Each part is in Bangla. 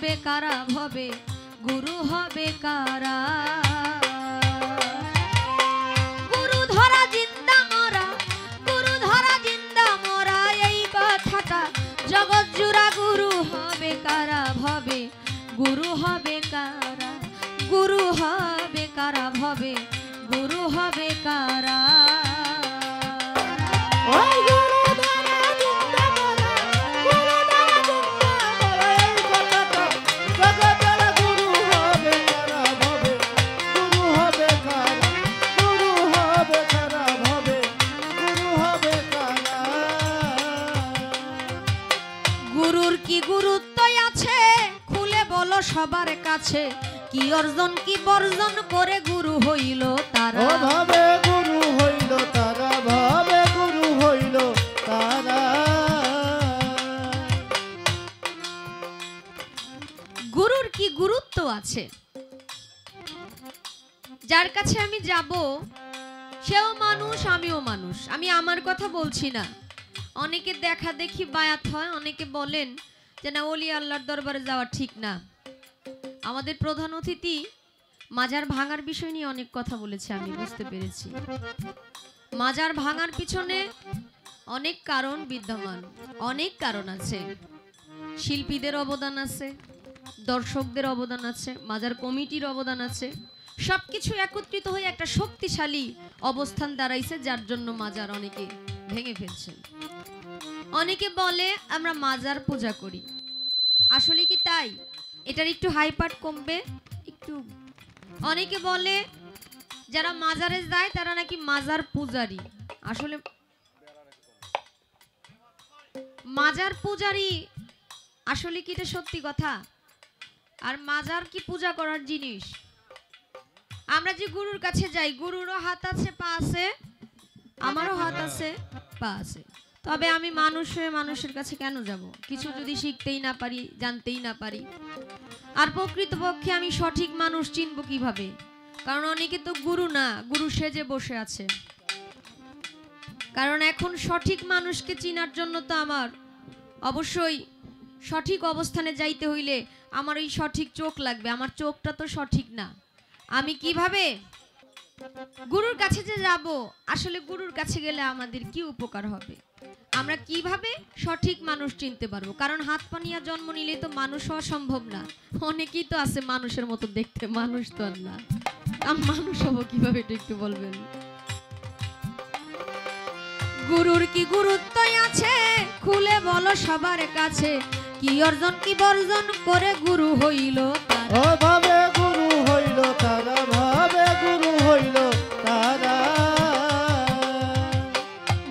হবে কারা ভবে গুরু হবে কারা। গুরু ধরা জিন্দা মরা, গুরু ধরা জিন্দা মরা, এই কথাটা জগৎ জুড়া। গুরু হবে কারা ভবে গুরু হবে কারা, গুরু হবে কারা ভবে গুরু হবে কারা। গুরুর কি গুরুত্ব আছে খুলে বলো সবার কাছে, কি অর্জন কি বর্জন করে গুরু হইল তারা। ভাবে গুরু হইল তারা, ভাবে গুরু হইল তারা। গুরুর কি গুরুত্ব আছে, যার কাছে আমি যাব সেও মানুষ আমিও মানুষ। আমি আমার কথা বলছি না, অনেকে দেখা দেখি বায়াত হয়, অনেকে বলেন যে না ওলি আল্লাহর দরবারে যাওয়া ঠিক না। আমাদের প্রধান অতিথি মাজার ভাঙার বিষয় নিয়ে অনেক কথা বলেছে, আমি বুঝতে পেরেছি। মাজার ভাঙার পিছনে অনেক কারণ বিদ্যমান, অনেক কারণ আছে। শিল্পীদের অবদান আছে, দর্শকদের অবদান আছে, মাজার কমিটির অবদান আছে। সবকিছু একত্রিত হয়ে একটা শক্তিশালী অবস্থান দাঁড়াইছে, যার জন্য মাজার অনেকে ভেঙে ফেলছেন। অনেকে বলে আমরা মাজার পূজা করি, আসলে কি তাই? এটার একটু হাইপার্ট কমবে একটু। অনেকে বলে যারা মাজারে যায় তারা নাকি মাজার পূজারি, আসলে মাজার পূজারি আসলে কি এটা সত্যি কথা? আর মাজার কি পূজা করার জিনিস? আমরা যে গুরুর কাছে যাই, গুরুরও হাত আছে পা আছে, আমারও হাত আছে পা আছে, তবে আমি মানুষ হয়ে মানুষের কাছে কেন যাব কিছু যদি শিখতেই না পারি, জানতেই না পারি? আর প্রকৃতপক্ষে আমি সঠিক মানুষ চিনব কিভাবে? কারণ অনেকে তো গুরু না, গুরু সেজে বসে আছে। কারণ এখন সঠিক মানুষকে চিনার জন্য তো আমার অবশ্যই সঠিক অবস্থানে যাইতে হইলে আমার এই সঠিক চোখ লাগবে। আমার চোখটা তো সঠিক না, আমি কিভাবে গুরুর কাছে যে যাব? আসলে গুরুর কাছে গেলে আমাদের কি উপকার হবে? আমরা কিভাবে সঠিক মানুষ চিনতে পারবো? কারণ হাত পা নিয়ে জন্ম নিলে তো মানুষ হওয়া সম্ভব না। অনেকেই তো আছে মানুষের মতো দেখতে, মানুষ তো আর না। আমি মানুষ হবো কিভাবে এটা একটু বলবেন? গুরুর কি গুরুত্ব আছে খুলে বলো সবার কাছে, কি অর্জন কি বর্জন করে গুরু হইল তারা। ভাবে গুরু হইল তারা, ভাবে গুরু হইল তারা।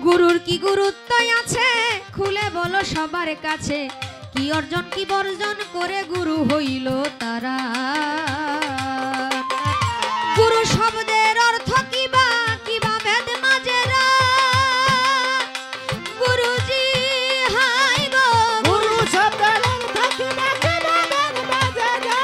গুরুর কি গুরুত্ব আছে খুলে বলো সবার কাছে, কি অর্জন কি বর্জন করে গুরু হইল তারা। গুরু শব্দের অর্থ কিবা কিবা ভেদ মাজেরা। গুরুজি হাই গো, গুরু শব্দের অর্থ কিবা কিবা ভেদ মাজেরা।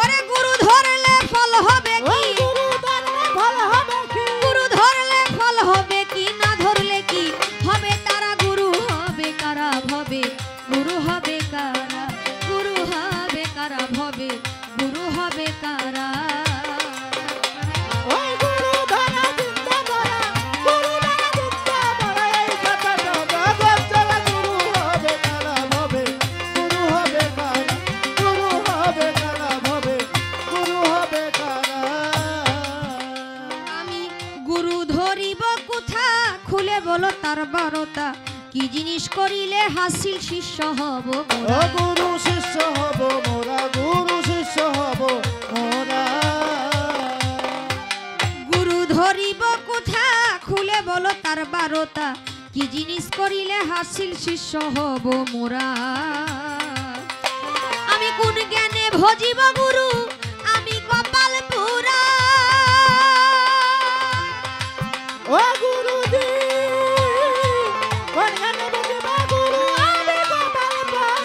ওরে গুরু ধরলে ফল হবে কি? গুরু ধরলে ফল হবে কি? গুরু ধরলে ফল হবে কি? না ধরলে কি হবে তারা? গুরু হবে কারা ভবে গুরু হবে কারা, গুরু হবে কারা ভবে গুরু হবে কারা। ওই গুরু ধরা জিন্দা মরা, গুরু ধরা জিন্দা মরা, এই কথাটা জগৎ চলা। গুরু হবে কারা ভবে গুরু হবে কারা, গুরু হবে কারা ভবে গুরু হবে কারা। আমি গুরু ধরিব কোথা খুলে বলো তার বারতা, কি জিনিস করিলে হাসিল শিষ্য হব মোরা। ও গুরু শিষ্য হব মোরা, গুরু শিষ্য হব মোরা। গুরু ধরিব কোথা খুলে বলো তার বারতা, কি জিনিস করিলে হাসিল শিষ্য হব মোরা। আমি কোন জ্ঞানে ভজিব গুরু, আমি কপাল পুরা। ও গুরুজি বর্ণনা বুঝবা গুরু, আমি কপাল পোড়া।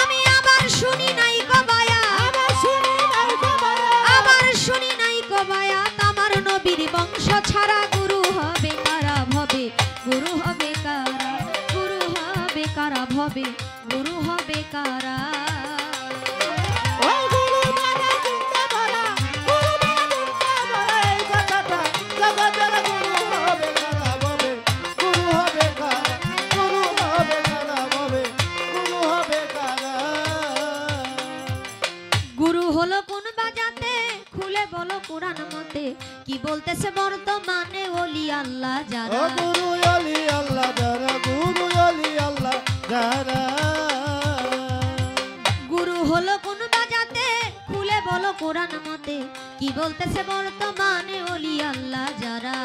আমি আবার শুনি নাই কবায়া, আমার শুনি নাই কবায়া, আবার শুনি নাই কবায়া। আমার নবীর বংশ ছাড়া গুরু হবে কারা ভবে গুরু হবে কারা, গুরু হবে কারা ভবে গুরু হবে কারা। ওই গুরু দ্বারা চিন্তা করা, গুরু দ্বারা চিন্তা করা, এই কথাটা জগতের গুরু হবে কারা ভবে গুরু হবে কারা, গুরু হবে কারা ভবে গুরু হবে কারা। গুরু হলো কোন বাজাতে, খুলে বলো কোরআন মতে, কি বলতেছে বর্তমানে ওলি আল্লাহ ও যারা। গুরু অলি আল্লাহ যারা, গুরু অলি আল্লাহ যারা। গুরু হলো কোন বাজাতে, খুলে বলো কোরআন মতে, কি বলতেছে বর্তমানে ওলি আল্লাহ যারা।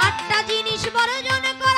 আটটা জিনিস বর্জন করে